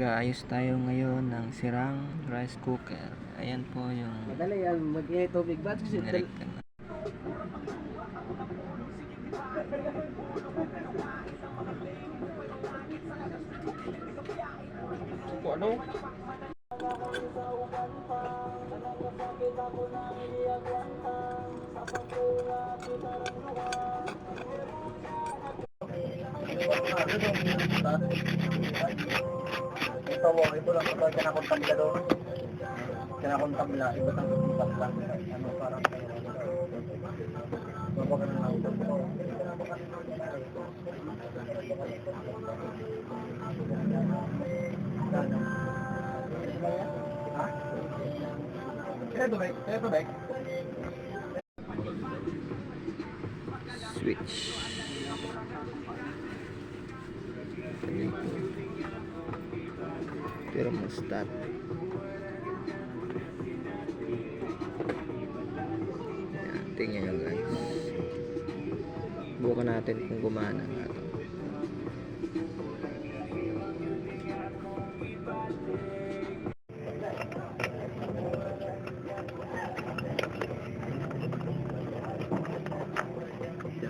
Mag-aayos tayo ngayon ng sirang rice cooker. Ayan po yung Madali yan, mag-init tubig ba? Kasi nirekta na. ano? Ito lang kapag kinakontak ka doon. Kinakontak nila, iba ang tutupas lang. Ano, parang baka na lang ito. Ha? Kaya ito, Bek? Switch. Thermostat. Ayan, tingnan nyo guys. Bukan natin kung gumana nga ito.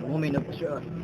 Uminom pa siya.